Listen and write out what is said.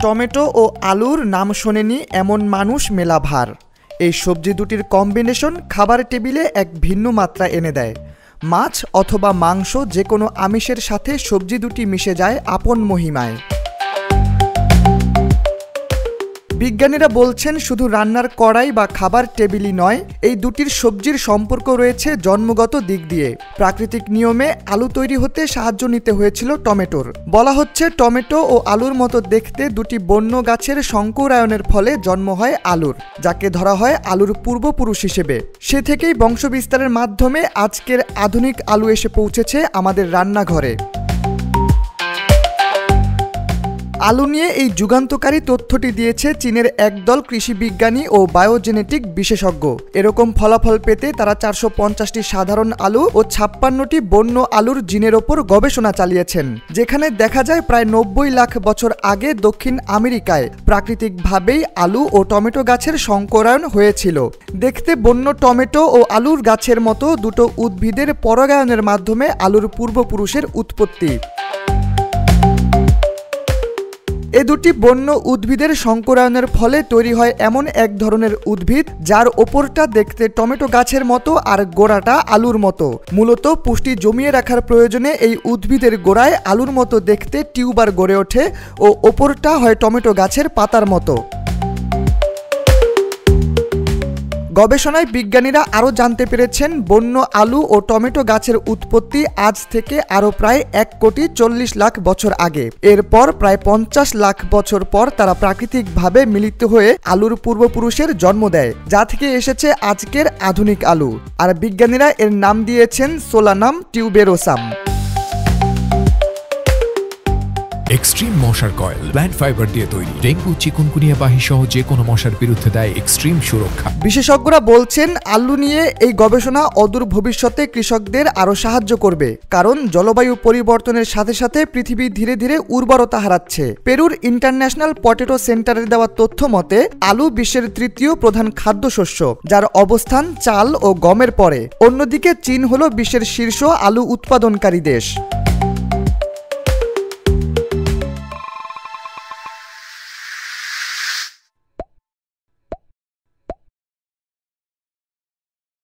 Tomato ও আলুর নাম শোনেনি এমন মানুষ মেলা ভার। এই সবজি দুটির কম্বিনেশন খাবার টেবিলে এক ভিন্ন মাত্রা এনে দেয়। মাছ অথবা মাংস যে কোনো আমিষের সাথে সবজি দুটি মিশে যায় আপন মহিমায়। বিজ্ঞানীরা বলছেন শুধু রান্নার কড়াই বা খাবার টেবিলই নয়, এই দুটির সবজির সম্পর্ক রয়েছে জন্মগত দিক দিয়ে। প্রাকৃতিক নিয়মে আলু তৈরি হতে সাহায্য নিতে হয়েছিল টমেটোর। বলা হচ্ছে টমেটো ও আলুর মতো দেখতে দুটি বন্য গাছের সংকরায়নের ফলে জন্ম হয় আলুর, যাকে ধরা হয় আলুর পূর্বপুরুষ হিসেবে। সে থেকেই বংশবিস্তারের মাধ্যমে আজকের আধুনিক আলু এসে পৌঁছেছে আমাদের রান্নাঘরে। আলু নিয়ে এই যুগান্তকারী তথ্যটি দিয়েছে চীনের একদল কৃষি বিজ্ঞানী ও বায়োজেনেটিক বিশেষজ্ঞ। এরকম ফলাফল পেতে তারা 450টি সাধারণ আলু ও 56টি বন্য আলুর জিনের ওপর গবেষণা চালিয়েছেন, যেখানে দেখা যায় প্রায় 90 লাখ বছর আগে দক্ষিণ আমেরিকায় প্রাকৃতিকভাবেই আলু ও টমেটো গাছের সংকরায়ন হয়েছিল। দেখতে বন্য টমেটো ও আলুর গাছের মতো দুটো উদ্ভিদের পরাগায়নের মাধ্যমে আলুর পূর্বপুরুষের উৎপত্তি। এ দুটি বন্য উদ্ভিদের সংকরায়নের ফলে তৈরি হয় এমন এক ধরনের উদ্ভিদ যার ওপরটা দেখতে টমেটো গাছের মতো আর গোড়াটা আলুর মতো। মূলত পুষ্টি জমিয়ে রাখার প্রয়োজনে এই উদ্ভিদের গোড়ায় আলুর মতো দেখতে টিউবার গড়ে ওঠে ও ওপরটা হয় টমেটো গাছের পাতার মতো। গবেষণায় বিজ্ঞানীরা আরও জানতে পেরেছেন বন্য আলু ও টমেটো গাছের উৎপত্তি আজ থেকে আরও প্রায় 1,40,00,000 বছর আগে। এরপর প্রায় 50 লাখ বছর পর তারা প্রাকৃতিকভাবে মিলিত হয়ে আলুর পূর্বপুরুষের জন্ম দেয়, যা থেকে এসেছে আজকের আধুনিক আলু। আর বিজ্ঞানীরা এর নাম দিয়েছেন সোলানাম টিউবেরোসাম। এক্সট্রিম মশার কয়েল প্ল্যান্ট ফাইবার দিয়ে তৈরি, ডেঙ্গু চিকুনগুনিয়া বাহি সহ যে কোনো মশার বিরুদ্ধে দেয় এক্সট্রিম সুরক্ষা। বিশেষজ্ঞরা বলছেন আলু নিয়ে এই গবেষণা অদূর ভবিষ্যতে কৃষকদের আরও সাহায্য করবে, কারণ জলবায়ু পরিবর্তনের সাথে সাথে পৃথিবী ধীরে ধীরে উর্বরতা হারাচ্ছে। পেরুর ইন্টারন্যাশনাল পটেটো সেন্টারের দেওয়া তথ্য মতে আলু বিশ্বের 3য় প্রধান খাদ্যশস্য, যার অবস্থান চাল ও গমের পরে। অন্যদিকে চীন হল বিশ্বের শীর্ষ আলু উৎপাদনকারী দেশ।